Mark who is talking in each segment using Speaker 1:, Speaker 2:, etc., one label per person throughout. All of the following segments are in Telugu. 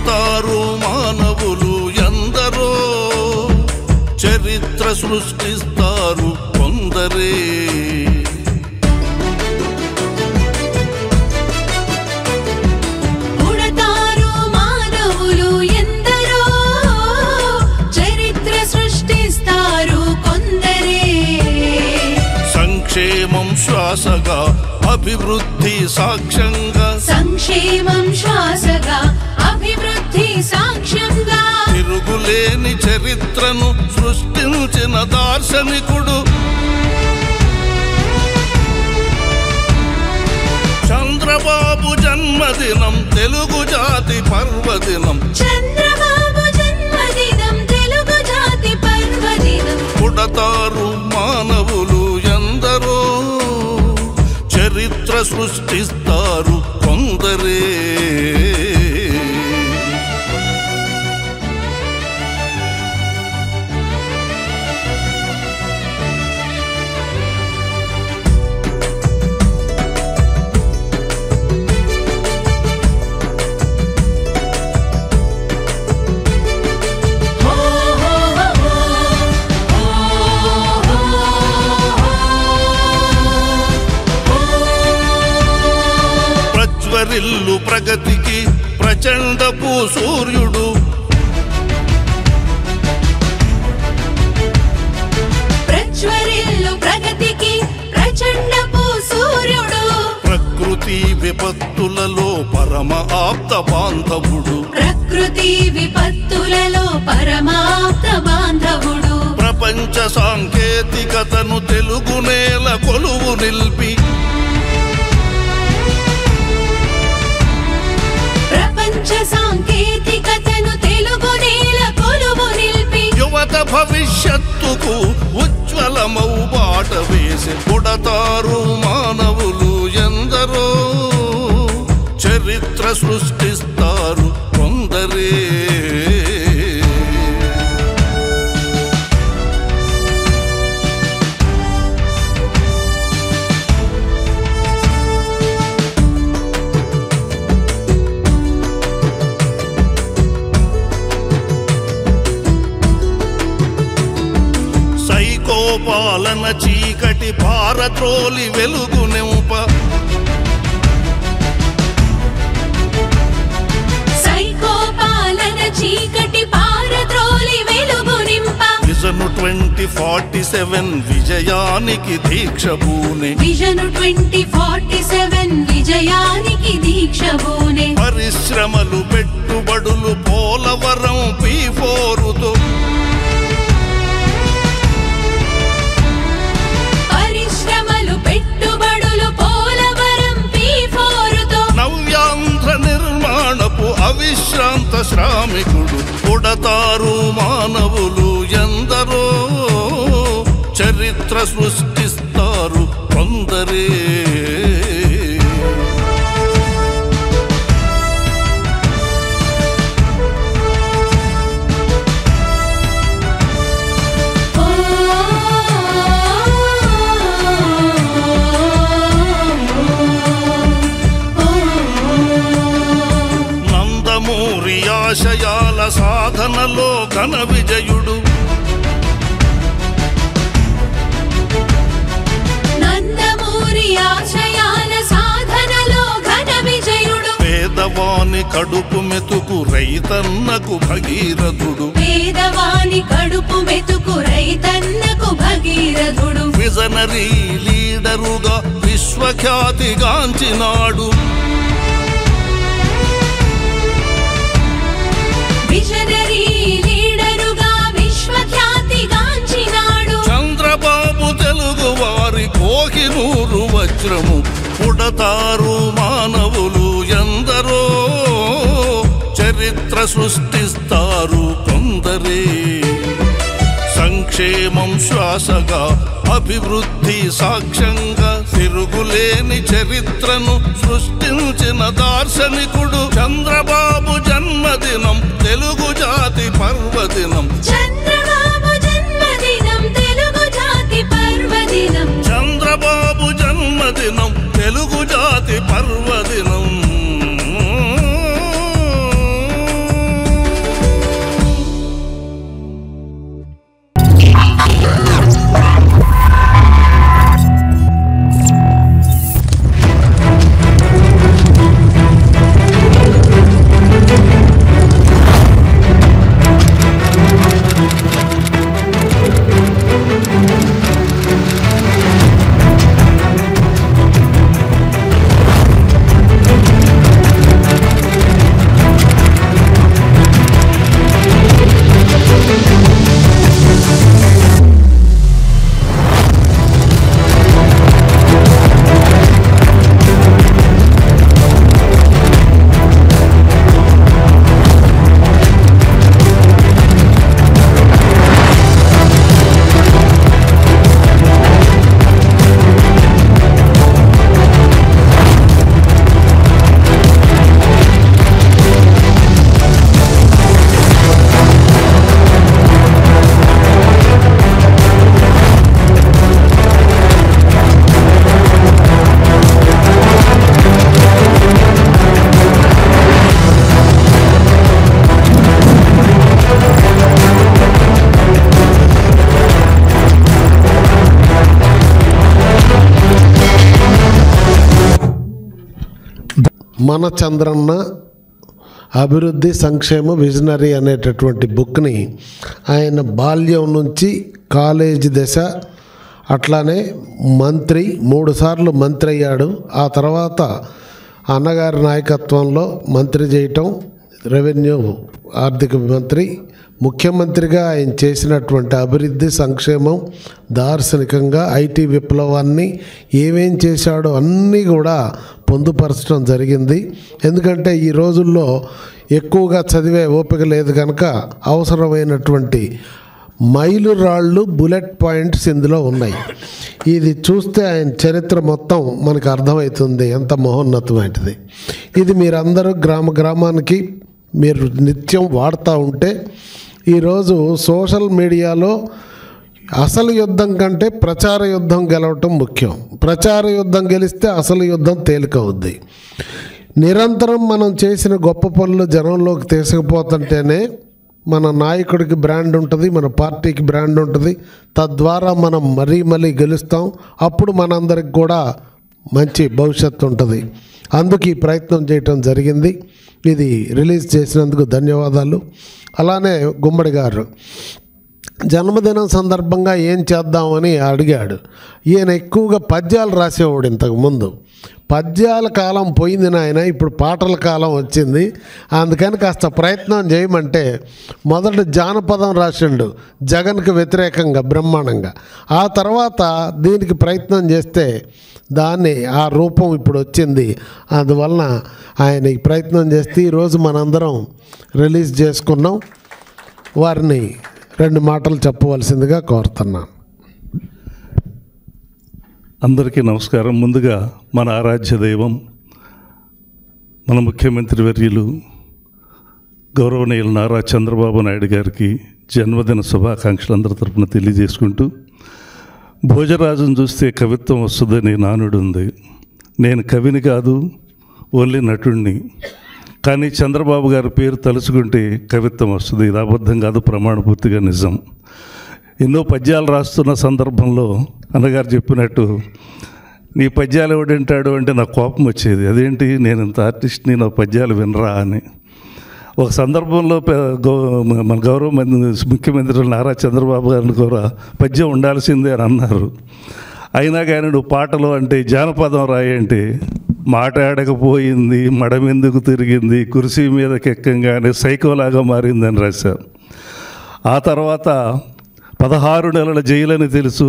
Speaker 1: పుడతారు మానవులు ఎందరో, చరిత్ర సృష్టిస్తారు కొందరే.
Speaker 2: పుడతారు మానవులు ఎందరో, చరిత్ర సృష్టిస్తారు కొందరే.
Speaker 1: సంక్షేమం శ్వాసగా అభివృద్ధి సాక్ష్యంగా,
Speaker 2: సంక్షేమం శ్వాసగా అభివృద్ధి సాక్ష్యంగా,
Speaker 1: తిరుగులేని చరిత్రను సృష్టించిన దార్శనికుడు చంద్రబాబు జన్మదినం తెలుగు జాతి పర్వదినం.
Speaker 2: చంద్రబాబు జన్మదినం తెలుగు జాతి పర్వదినం.
Speaker 1: పుడతారు మానవులు ఎందరో, చరిత్ర సృష్టిస్తారు కొందరే. ప్రజ్వరిల్లు ప్రగతికి ప్రచండపు సూర్యుడు,
Speaker 2: ప్రజ్వరిల్లు ప్రగతికి ప్రచండపు సూర్యుడు,
Speaker 1: ప్రకృతి విపత్తులలో పరమ ఆప్త బాంధవుడు,
Speaker 2: ప్రకృతి విపత్తులలో పరమాప్త బాంధవుడు,
Speaker 1: ప్రపంచ సాంకేతికతను తెలుగు నేల కొలువు నిల్పి,
Speaker 2: ప్రపంచ సాంకేతికతను తెలుగు నేల కొలువు నిల్పి,
Speaker 1: యువత భవిష్యత్తుకు ఉజ్వలమౌ బాట వేసి. పుడతారు మానవులు ఎందరో, చరిత్ర సృష్టిస్తారు కొందరే. సైకోపాలన చీకటి పారత్రోలి వెలుగు నింప,
Speaker 2: సైకోపాలన చీకటి పారద్రోలి వెలుగు నింప,
Speaker 1: విజన్ 2047 విజయానికి దీక్ష బూనె,
Speaker 2: విజన్ 2047 విజయానికి దీక్ష బూనె,
Speaker 1: పరిశ్రమలు పెట్టుబడులు పోలవరం P4తో,
Speaker 2: పరిశ్రమలు పెట్టుబడులు పోలవరం P4తో,
Speaker 1: నవ్యాంధ్ర నిర్మాణపు అవిశ్రాంత శ్రామికుడు. పుడతారు మానవులు ఎందరో, చరిత్ర సృష్టిస్తారు కొందరే. నందమూరి ఆశయాల సాధనలో ఘన విజయుడు,
Speaker 2: నందమూరి ఆశయాల సాధనలో ఘన విజయుడు,
Speaker 1: పేదవాని కడుపు మెతుకు రైతన్నకు భగీరథుడు,
Speaker 2: పేదవాని కడుపు మెతుకు రైతన్నకు భగీరథుడు,
Speaker 1: విజనరీ లీడరుగా విశ్వఖ్యాతిగాంచినాడు,
Speaker 2: విజనరీ లీడరుగా విశ్వఖ్యాతిగాంచినాడు,
Speaker 1: చంద్రబాబు తెలుగు వారి కోహినూరు వజ్రము. పుడతారు మానవులు ఎందరో, చరిత్ర సృష్టిస్తారు కొందరే. సంక్షేమం శ్వాసగా అభివృద్ధి సాక్ష్యంగా, తిరుగులేని చరిత్రను సృష్టించిన దార్శనికుడు చంద్రబాబు జన్మదినం తెలుగు జాతి పర్వదినం.
Speaker 2: చంద్రబాబు జన్మదినం తెలుగు జాతి పర్వదినం,
Speaker 1: చంద్రబాబు జన్మదినం తెలుగు జాతి పర్వదినం.
Speaker 3: మన చంద్రన్న అభివృద్ధి సంక్షేమ విజనరీ అనేటటువంటి బుక్ని ఆయన బాల్యం నుంచి కాలేజీ దశ, అట్లానే మంత్రి 3 సార్లు మంత్రి అయ్యాడు. ఆ తర్వాత అన్నగారి నాయకత్వంలో మంత్రి చేయటం, రెవెన్యూ ఆర్థిక మంత్రి, ముఖ్యమంత్రిగా ఆయన చేసినటువంటి అభివృద్ధి సంక్షేమం, దార్శనికంగా ఐటీ విప్లవాన్ని ఏమేం చేశాడో అన్నీ కూడా పొందుపరచడం జరిగింది. ఎందుకంటే ఈ రోజుల్లో ఎక్కువగా చదివే ఓపిక లేదు కనుక అవసరమైనటువంటి మైలురాళ్ళు, బుల్లెట్ పాయింట్స్ ఇందులో ఉన్నాయి. ఇది చూస్తే ఆయన చరిత్ర మొత్తం మనకు అర్థమవుతుంది ఎంత మహోన్నతమైనది. ఇది మీరందరూ గ్రామానికి మీరు నిత్యం వాడుతూ ఉంటే, ఈరోజు సోషల్ మీడియాలో అసలు యుద్ధం కంటే ప్రచార యుద్ధం గెలవటం ముఖ్యం. ప్రచార యుద్ధం గెలిస్తే అసలు యుద్ధం తేలికవుద్ది. నిరంతరం మనం చేసిన గొప్ప పనులు జనంలోకి తీసుకుపోతుంటేనే మన నాయకుడికి బ్రాండ్ ఉంటుంది, మన పార్టీకి బ్రాండ్ ఉంటుంది. తద్వారా మనం మరీ గెలుస్తాం. అప్పుడు మనందరికి కూడా మంచి భవిష్యత్తు ఉంటుంది. అందుకు ఈ ప్రయత్నం చేయటం జరిగింది. ఇది రిలీజ్ చేసినందుకు ధన్యవాదాలు. అలానే గుమ్మడి గారు జన్మదినం సందర్భంగా ఏం చేద్దామని అడిగాడు. ఈయన ఎక్కువగా పద్యాలు రాసేవాడు. ఇంతకుముందు పద్యాల కాలం పోయింది నాయన, ఇప్పుడు పాటల కాలం వచ్చింది. అందుకని కాస్త ప్రయత్నం చేయమంటే మొదట జానపదం రాసిండు జగన్కి వ్యతిరేకంగా బ్రహ్మాండంగా. ఆ తర్వాత దీనికి ప్రయత్నం చేస్తే దాన్ని ఆ రూపం ఇప్పుడు వచ్చింది. అందువలన ఆయన ఈ ప్రయత్నం చేస్తే ఈరోజు మనందరం రిలీజ్ చేసుకున్నాం. వారిని 2 మాటలు చెప్పవలసిందిగా కోరుతున్నాను.
Speaker 4: అందరికీ నమస్కారం. ముందుగా మన ఆరాధ్య దైవం, మన ముఖ్యమంత్రి వర్యులు గౌరవనీయులు నారా చంద్రబాబు నాయుడు గారికి జన్మదిన శుభాకాంక్షలు అందరి తరపున తెలియజేసుకుంటూ, భోజరాజును చూస్తే కవిత్వం వస్తుందని నానుడు ఉంది. నేను కవిని కాదు, ఓన్లీ నటుడిని. కానీ చంద్రబాబు గారి పేరు తలుచుకుంటే కవిత్వం వస్తుంది. ఇది అబద్ధం కాదు, ప్రమాణపూర్తిగా నిజం. ఎన్నో పద్యాలు రాస్తున్న సందర్భంలో అన్నగారు చెప్పినట్టు నీ పద్యాలు ఎవడంటాడు అంటే నాకు కోపం వచ్చేది. అదేంటి, నేను ఇంత ఆర్టిస్ట్ని, నా పద్యాలు వినరా అని. ఒక సందర్భంలో మన గౌరవ ముఖ్యమంత్రి నారా చంద్రబాబు గారిని కూడా పద్యం ఉండాల్సిందే అని అన్నారు. అయినా కానీ నువ్వు పాటలు అంటే జానపదం రాయంటే మాట్లాడకపోయింది, మడమెందుకు తిరిగింది, కుర్చీ మీదకి ఎక్కంగానే సైకోలాగా మారిందని రాశారు. ఆ తర్వాత 16 నెలల జైలని తెలుసు,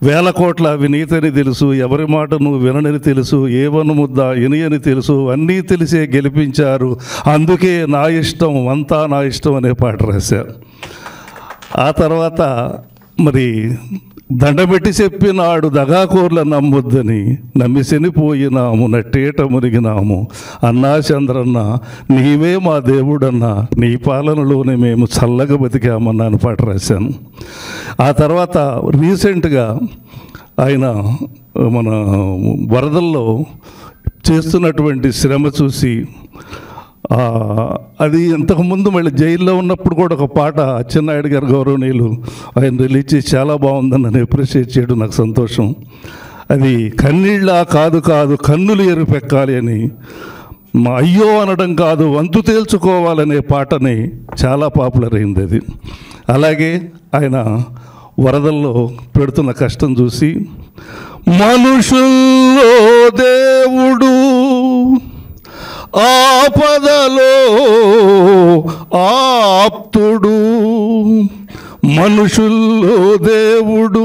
Speaker 4: 1000 కోట్ల అవినీతిని తెలుసు, ఎవరి మాట నువ్వు వినని తెలుసు, ఏవను ముద్ద ఇనియని తెలుసు, అన్నీ తెలిసే గెలిపించారు, అందుకే నా ఇష్టం అంతా నా ఇష్టం అనే పాట రాశారు. ఆ తర్వాత మరి దండబెట్టి చెప్పినాడు దగాకోర్ల నమ్మొద్దని, నమ్మి శనిపోయినాము నట్టేట మునిగినాము, అన్నా చంద్రన్న నీవే మా దేవుడన్నా, నీ పాలనలోనే మేము చల్లగా బతికామన్నాను పాట రాశాను. ఆ తర్వాత రీసెంట్గా ఆయన మన వరదల్లో చేస్తున్నటువంటి శ్రమ చూసి, అది ఇంతకుముందు మళ్ళీ జైల్లో ఉన్నప్పుడు కూడా ఒక పాట అచ్చెన్నాయుడు గారు గౌరవనీయులు ఆయన రిలీజ్ చేసి చాలా బాగుందని నన్ను అప్రిషియేట్ చేయడం నాకు సంతోషం. అది కన్నీళ్ళ కాదు కన్నులు ఎరుపెక్కాలి అని, మా అయ్యో అనడం కాదు వంతు తేల్చుకోవాలనే పాటని చాలా పాపులర్ అయింది అది. అలాగే ఆయన వరదల్లో పెడుతున్న కష్టం చూసి, మనుషుల్లో దేవుడు ఆపదలో ఆప్తుడు, మనుషుల్లో దేవుడు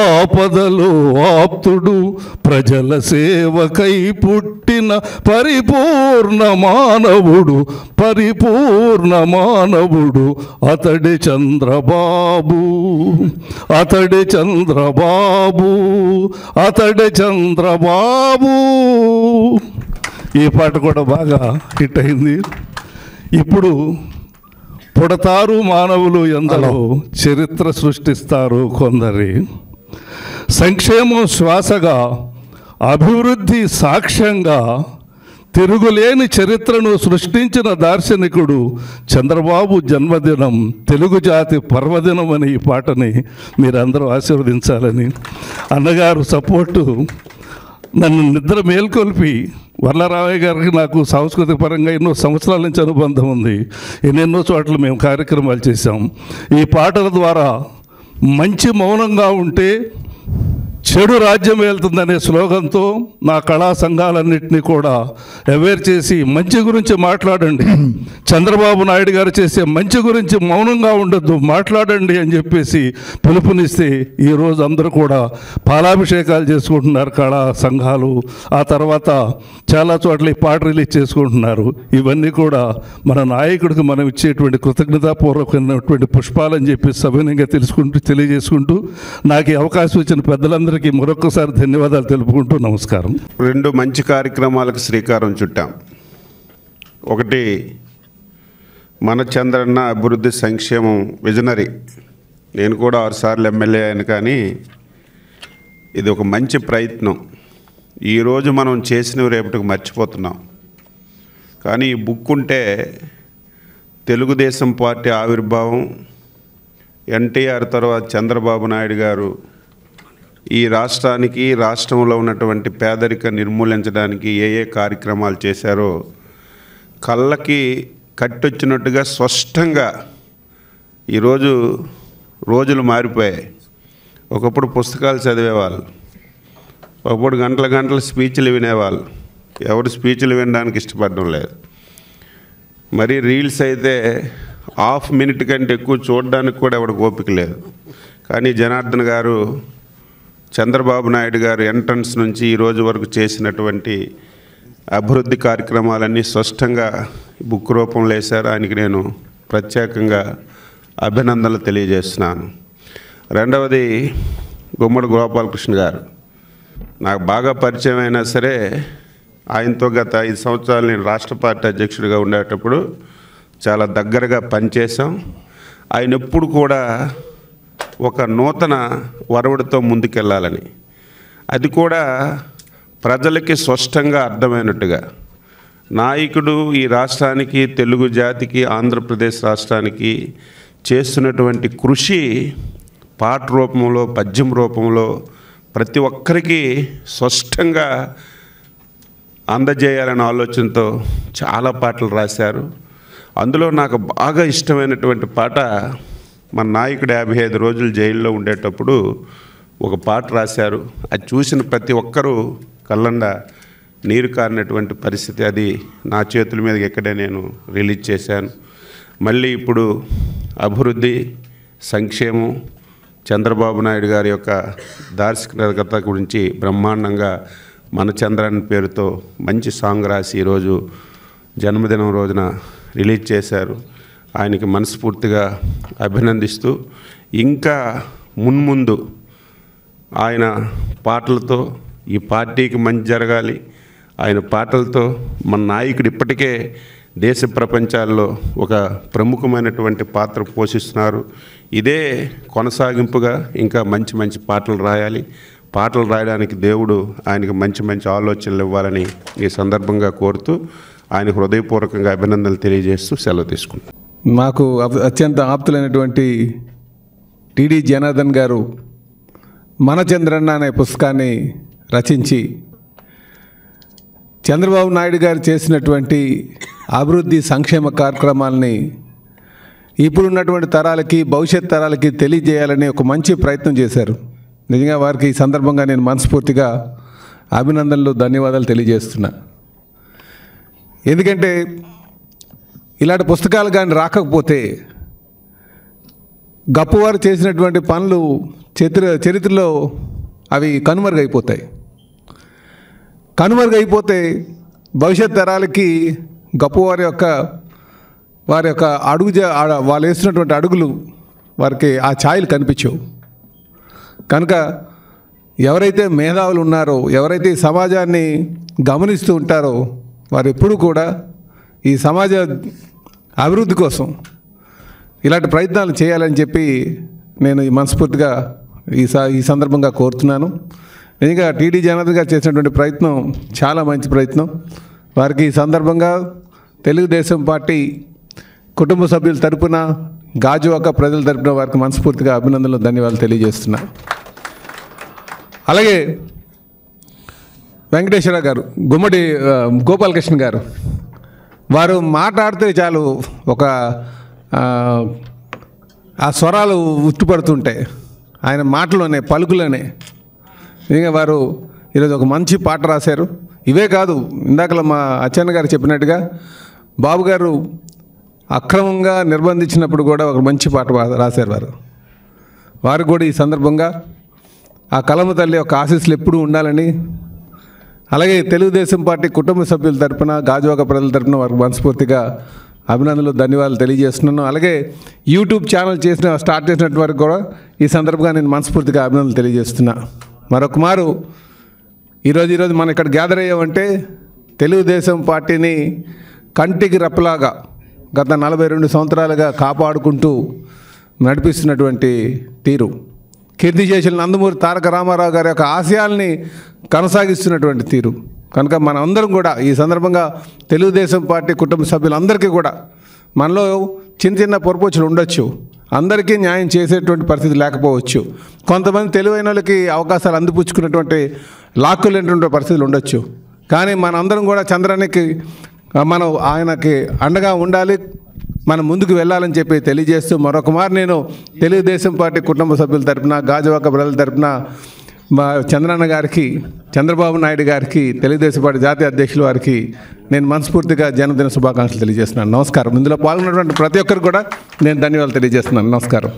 Speaker 4: ఆపదలో ఆప్తుడు, ప్రజల సేవకై పుట్టిన పరిపూర్ణ మానవుడు, పరిపూర్ణ మానవుడు అతడే చంద్రబాబు, అతడే చంద్రబాబు, అతడే చంద్రబాబు. ఈ పాట కూడా బాగా హిట్ అయింది. ఇప్పుడు పుడతారు మానవులు ఎందరో, చరిత్ర సృష్టిస్తారు కొందరి, సంక్షేమం శ్వాసగా అభివృద్ధి సాక్ష్యంగా తిరుగులేని చరిత్రను సృష్టించిన దార్శనికుడు చంద్రబాబు జన్మదినం తెలుగు జాతి పర్వదినం అని ఈ పాటని మీరందరూ ఆశీర్వదించాలని, అన్నగారు సపోర్టు నన్ను నిద్ర మేల్కొల్పి వరలరామయ్య గారికి నాకు సాంస్కృతిక పరంగా ఎన్నో సంవత్సరాల నుంచి అనుబంధం ఉంది. ఎన్నెన్నో చోట్ల మేము కార్యక్రమాలు చేశాం. ఈ పాటల ద్వారా మంచి మౌనంగా ఉంటే చెడు రాజ్యం వెళ్తుందనే స్లోగన్తో నా కళా సంఘాలన్నింటినీ కూడా అవేర్ చేసి మంచి గురించి మాట్లాడండి, చంద్రబాబు నాయుడు గారు చేసే మంచి గురించి మౌనంగా ఉండొద్దు, మాట్లాడండి అని చెప్పేసి పిలుపునిస్తే ఈరోజు అందరూ కూడా పాలాభిషేకాలు చేసుకుంటున్నారు కళా సంఘాలు. ఆ తర్వాత చాలా చోట్ల ఈ పాట రిలీజ్ చేసుకుంటున్నారు. ఇవన్నీ కూడా మన నాయకుడికి మనం ఇచ్చేటువంటి కృతజ్ఞతాపూర్వకమైనటువంటి పుష్పాలని చెప్పి సవినయంగా తెలియజేసుకుంటూ నాకు ఈ అవకాశం ఇచ్చిన పెద్దలందరికీ మరొకసారి ధన్యవాదాలు తెలుపుకుంటూ నమస్కారం.
Speaker 5: 2 మంచి కార్యక్రమాలకు శ్రీకారం చుట్టాం. ఒకటి మన చంద్రన్న అభివృద్ధి సంక్షేమం విజనరీ. నేను కూడా 6 సార్లు ఎమ్మెల్యే అయిన, కానీ ఇది ఒక మంచి ప్రయత్నం. ఈరోజు మనం చేసినవి రేపటికి మర్చిపోతున్నాం. కానీ ఈ బుక్ ఉంటే తెలుగుదేశం పార్టీ ఆవిర్భావం, ఎన్టీఆర్ తర్వాత చంద్రబాబు నాయుడు గారు ఈ రాష్ట్రానికి, రాష్ట్రంలో ఉన్నటువంటి పేదరిక నిర్మూలించడానికి ఏ కార్యక్రమాలు చేశారో కళ్ళకి కట్టొచ్చినట్టుగా స్పష్టంగా ఈరోజు రోజులు మారిపోయాయి. ఒకప్పుడు పుస్తకాలు చదివేవాళ్ళు, ఒకప్పుడు గంటల స్పీచ్లు వినేవాళ్ళు. ఎవరు స్పీచ్లు వినడానికి ఇష్టపడడం లేదు. మరి రీల్స్ అయితే హాఫ్ మినిట్ కంటే ఎక్కువ చూడడానికి కూడా ఎవరికి ఓపిక లేదు. కానీ జనార్దన్ గారు, చంద్రబాబు నాయుడు గారు ఎంట్రన్స్ నుంచి ఈ రోజు వరకు చేసినటువంటి అభివృద్ధి కార్యక్రమాలన్నీ స్పష్టంగా బుక్ రూపంలో వేశారు. ఆయనకి నేను ప్రత్యేకంగా అభినందనలు తెలియజేస్తున్నాను. రెండవది గుమ్మడి గోపాలకృష్ణ గారు. నాకు బాగా పరిచయం అయినా సరే ఆయనతో గత 5 సంవత్సరాలు నేను రాష్ట్ర పార్టీ అధ్యక్షుడిగా ఉండేటప్పుడు చాలా దగ్గరగా పనిచేశాం. ఆయన ఎప్పుడు కూడా ఒక నూతన వరవడితో ముందుకెళ్ళాలని, అది కూడా ప్రజలకి స్పష్టంగా అర్థమైనట్టుగా నాయకుడు ఈ రాష్ట్రానికి, తెలుగు జాతికి, ఆంధ్రప్రదేశ్ రాష్ట్రానికి చేస్తున్నటువంటి కృషి పాట రూపంలో, పద్యం రూపంలో ప్రతి ఒక్కరికి స్పష్టంగా అందజేయాలనే ఆలోచనతో చాలా పాటలు రాశారు. అందులో నాకు బాగా ఇష్టమైనటువంటి పాట, మన నాయకుడు 55 రోజులు జైల్లో ఉండేటప్పుడు ఒక పాట రాశారు. అది చూసిన ప్రతి ఒక్కరూ కళ్ళండ నీరు కారినటువంటి పరిస్థితి. అది నా చేతుల మీద ఎక్కడే నేను రిలీజ్ చేశాను. మళ్ళీ ఇప్పుడు అభివృద్ధి సంక్షేమం, చంద్రబాబు నాయుడు గారి యొక్క దార్శనికత గురించి బ్రహ్మాండంగా మన చంద్రన్ పేరుతో మంచి సాంగ్ రాసి ఈరోజు జన్మదినం రోజున రిలీజ్ చేశారు. ఆయనకి మనస్ఫూర్తిగా అభినందిస్తూ, ఇంకా మున్ముందు ఆయన పాటలతో ఈ పార్టీకి మంచి జరగాలి. ఆయన పాటలతో మన నాయకుడు ఇప్పటికే దేశ ప్రపంచాల్లో ఒక ప్రముఖమైనటువంటి పాత్ర పోషిస్తున్నారు. ఇదే కొనసాగింపుగా ఇంకా మంచి మంచి పాటలు రాయాలి. పాటలు రాయడానికి దేవుడు ఆయనకి మంచి మంచి ఆలోచనలు ఇవ్వాలని ఈ సందర్భంగా కోరుతూ ఆయన హృదయపూర్వకంగా అభినందనలు తెలియజేస్తూ సెలవు తీసుకుంటాం.
Speaker 6: మాకు అత్యంత ఆప్తులైనటువంటి టిడి జనార్దన్ గారు మన చంద్రన్న అనే పుస్తకాన్ని రచించి చంద్రబాబు నాయుడు గారు చేసినటువంటి అభివృద్ధి సంక్షేమ కార్యక్రమాలని ఇప్పుడున్నటువంటి తరాలకి, భవిష్యత్ తరాలకి తెలియజేయాలని ఒక మంచి ప్రయత్నం చేశారు. నిజంగా వారికి ఈ సందర్భంగా నేను మనస్ఫూర్తిగా అభినందనలు, ధన్యవాదాలు తెలియజేస్తున్నా. ఎందుకంటే ఇలాంటి పుస్తకాలు కానీ రాకపోతే గొప్పవారు చేసినటువంటి పనులు చరిత్రలో అవి కనుమరుగైపోతే భవిష్యత్ తరాలకి గొప్పవారి యొక్క వాళ్ళు వేస్తున్నటువంటి అడుగులు వారికి ఆ ఛాయలు కనిపించవు. కనుక ఎవరైతే మేధావులు ఉన్నారో, ఎవరైతే ఈ సమాజాన్ని గమనిస్తూ ఉంటారో వారు ఎప్పుడూ కూడా ఈ సమాజ అభివృద్ధి కోసం ఇలాంటి ప్రయత్నాలు చేయాలని చెప్పి నేను మనస్ఫూర్తిగా ఈ సందర్భంగా కోరుతున్నాను. నిజంగా టీడీ జనార్దన్ గారు చేసినటువంటి ప్రయత్నం చాలా మంచి ప్రయత్నం. వారికి ఈ సందర్భంగా తెలుగుదేశం పార్టీ కుటుంబ సభ్యుల తరపున, గాజువాక ప్రజల తరపున వారికి మనస్ఫూర్తిగా అభినందనలు, ధన్యవాదాలు తెలియజేస్తున్నా. అలాగే వెంకటేశ్వర గారు, గుమ్మడి గోపాలకృష్ణ గారు, వారు మాట్లాడితే చాలు ఒక ఆ స్వరాలు ఉట్టుపడుతుంటాయి ఆయన మాటలోనే, పలుకులోనే. ఇంకా వారు ఈరోజు ఒక మంచి పాట రాశారు. ఇవే కాదు, ఇందాకలా మా అచ్చన్న గారు చెప్పినట్టుగా బాబు గారు అక్రమంగా నిర్బంధించినప్పుడు కూడా ఒక మంచి పాట రాశారు వారు కూడా ఈ సందర్భంగా ఆ కలమ తల్లి యొక్క ఆశీస్సులు ఎప్పుడూ ఉండాలని, అలాగే తెలుగుదేశం పార్టీ కుటుంబ సభ్యుల తరపున, గాజువాక ప్రజల తరపున వారికి మనస్ఫూర్తిగా అభినందనలు, ధన్యవాదాలు తెలియజేస్తున్నాను. అలాగే యూట్యూబ్ ఛానల్ స్టార్ట్ చేసినట్టు వరకు కూడా ఈ సందర్భంగా నేను మనస్ఫూర్తిగా అభినందనలు తెలియజేస్తున్నా. మరొక మారు ఈరోజు మనం ఇక్కడ గ్యాదర్ అయ్యామంటే తెలుగుదేశం పార్టీని కంటికి రెప్పలాగా గత 42 సంవత్సరాలుగా కాపాడుకుంటూ నడిపిస్తున్నటువంటి తీరు, కీర్తిశేషులు నందమూరి తారక రామారావు గారి యొక్క ఆశయాల్ని కొనసాగిస్తున్నటువంటి తీరు కనుక మనందరం కూడా ఈ సందర్భంగా తెలుగుదేశం పార్టీ కుటుంబ సభ్యులందరికీ కూడా మనలో చిన్న పొరపోచులు ఉండొచ్చు, అందరికీ న్యాయం చేసేటువంటి పరిస్థితి లేకపోవచ్చు, కొంతమంది తెలివైన వాళ్ళకి అవకాశాలు అందిపుచ్చుకున్నటువంటి లాక్కులేనటువంటి పరిస్థితులు ఉండొచ్చు. కానీ మనందరం కూడా చంద్రానికి మనం ఆయనకి అండగా ఉండాలి, మనం ముందుకు వెళ్ళాలని చెప్పి తెలియజేస్తూ మరొక మారు నేను తెలుగుదేశం పార్టీ కుటుంబ సభ్యుల తరపున, గాజువాక ప్రజల తరపున మా చంద్రన్న గారికి, చంద్రబాబు నాయుడు గారికి, తెలుగుదేశం పార్టీ జాతీయ అధ్యక్షుల వారికి నేను మనస్ఫూర్తిగా జన్మదిన శుభాకాంక్షలు తెలియజేస్తున్నాను. నమస్కారం. ఇందులో పాల్గొన్నటువంటి ప్రతి ఒక్కరికి కూడా నేను ధన్యవాదాలు తెలియజేస్తున్నాను. నమస్కారం.